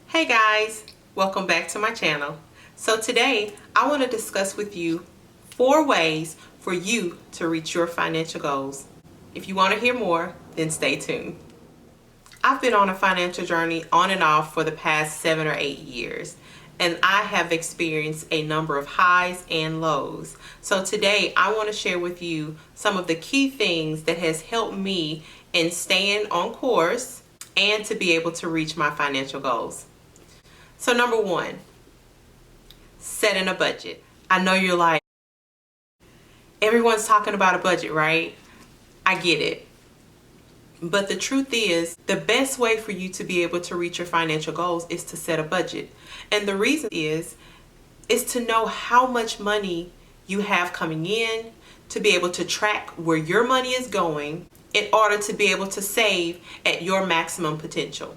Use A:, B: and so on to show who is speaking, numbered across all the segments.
A: Hey guys, welcome back to my channel. So today I want to discuss with you 4 ways for you to reach your financial goals. If you want to hear more, then stay tuned. I've been on a financial journey on and off for the past 7 or 8 years, and I have experienced a number of highs and lows. So today I want to share with you some of the key things that has helped me in staying on course and to be able to reach my financial goals. So number 1, setting a budget. I know you're like, everyone's talking about a budget, right? I get it. But the truth is, the best way for you to be able to reach your financial goals is to set a budget. And the reason is to know how much money you have coming in, to be able to track where your money is going in order to be able to save at your maximum potential.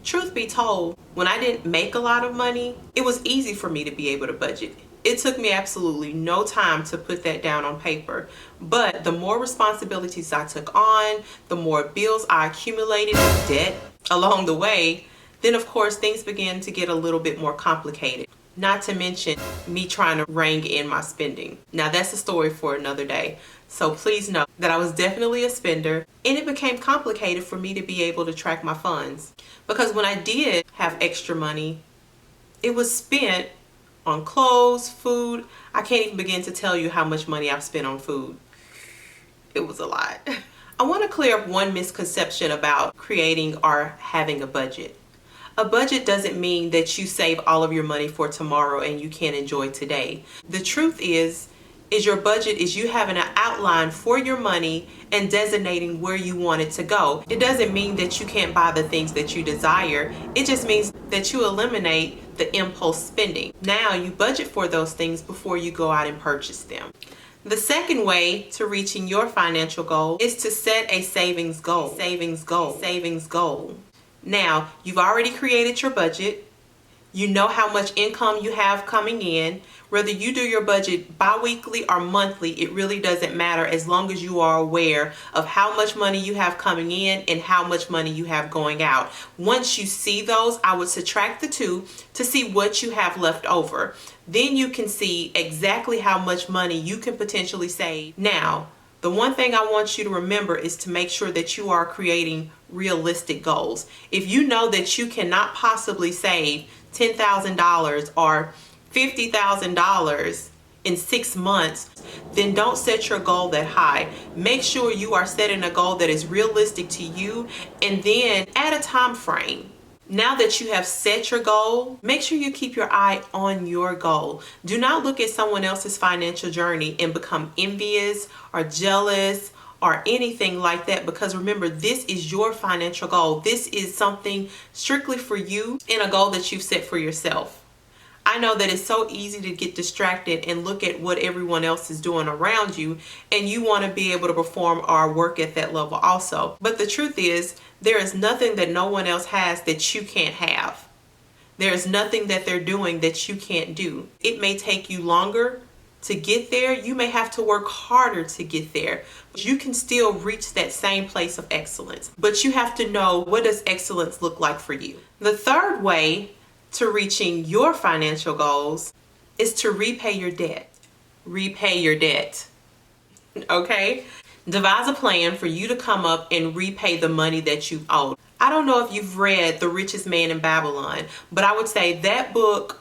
A: Truth be told, when I didn't make a lot of money, it was easy for me to be able to budget. It took me absolutely no time to put that down on paper. But the more responsibilities I took on, the more bills I accumulated, debt along the way, then of course things began to get a little bit more complicated. Not to mention me trying to rein in my spending. Now that's a story for another day. So please know that I was definitely a spender, and it became complicated for me to be able to track my funds. Because when I did have extra money, it was spent on clothes, food. I can't even begin to tell you how much money I've spent on food. It was a lot. I want to clear up one misconception about creating or having a budget. A budget doesn't mean that you save all of your money for tomorrow and you can't enjoy today. The truth is your budget is you having an outline for your money and designating where you want it to go. It doesn't mean that you can't buy the things that you desire. It just means that you eliminate the impulse spending. Now you budget for those things before you go out and purchase them. The second way to reaching your financial goal is to set a savings goal. Now, you've already created your budget. You know how much income you have coming in. Whether you do your budget bi-weekly or monthly, it really doesn't matter as long as you are aware of how much money you have coming in and how much money you have going out. Once you see those, I would subtract the two to see what you have left over. Then you can see exactly how much money you can potentially save. Now, the one thing I want you to remember is to make sure that you are creating realistic goals. If you know that you cannot possibly save $10,000 or $50,000 in 6 months, then don't set your goal that high. Make sure you are setting a goal that is realistic to you, and then add a time frame. Now that you have set your goal, make sure you keep your eye on your goal. Do not look at someone else's financial journey and become envious or jealous or anything like that, because remember, this is your financial goal. This is something strictly for you and a goal that you've set for yourself. I know that it's so easy to get distracted and look at what everyone else is doing around you, and you want to be able to perform or work at that level also. But the truth is, there is nothing that no one else has that you can't have. There is nothing that they're doing that you can't do. It may take you longer to get there. You may have to work harder to get there. You can still reach that same place of excellence. But you have to know, what does excellence look like for you? The third way to reaching your financial goals is to repay your debt. Repay your debt. Okay? Devise a plan for you to come up and repay the money that you owe. I don't know if you've read The Richest Man in Babylon, but I would say that book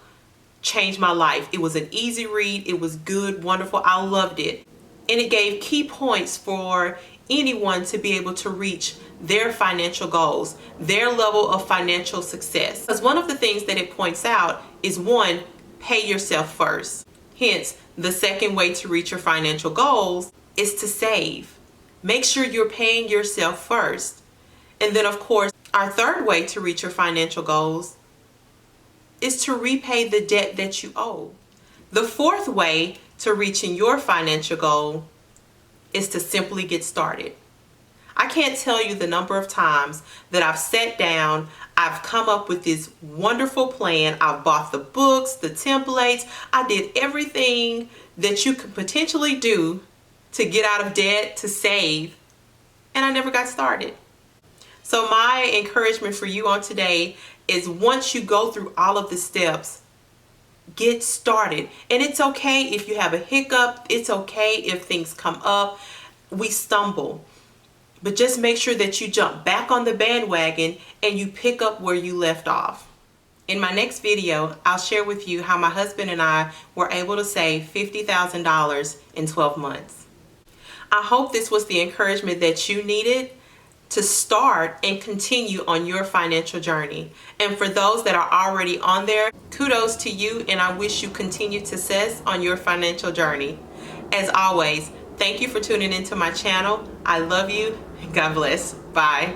A: changed my life. It was an easy read. It was good, wonderful. I loved it. And it gave key points for anyone to be able to reach their financial goals, their level of financial success. Because one of the things that it points out is, 1, pay yourself first. Hence, the second way to reach your financial goals is to save. Make sure you're paying yourself first. And then, of course, our third way to reach your financial goals is to repay the debt that you owe. The fourth way to reaching your financial goal is to simply get started. I can't tell you the number of times that I've sat down, I've come up with this wonderful plan, I've bought the books, the templates, I did everything that you could potentially do to get out of debt, to save, and I never got started. So my encouragement for you on today is once you go through all of the steps, get started. And it's okay if you have a hiccup. It's okay if things come up. We stumble. But just make sure that you jump back on the bandwagon and you pick up where you left off. In my next video, I'll share with you how my husband and I were able to save $50,000 in 12 months. I hope this was the encouragement that you needed to start and continue on your financial journey. And for those that are already on there, kudos to you, and I wish you continued success on your financial journey. As always, thank you for tuning into my channel. I love you. God bless. Bye.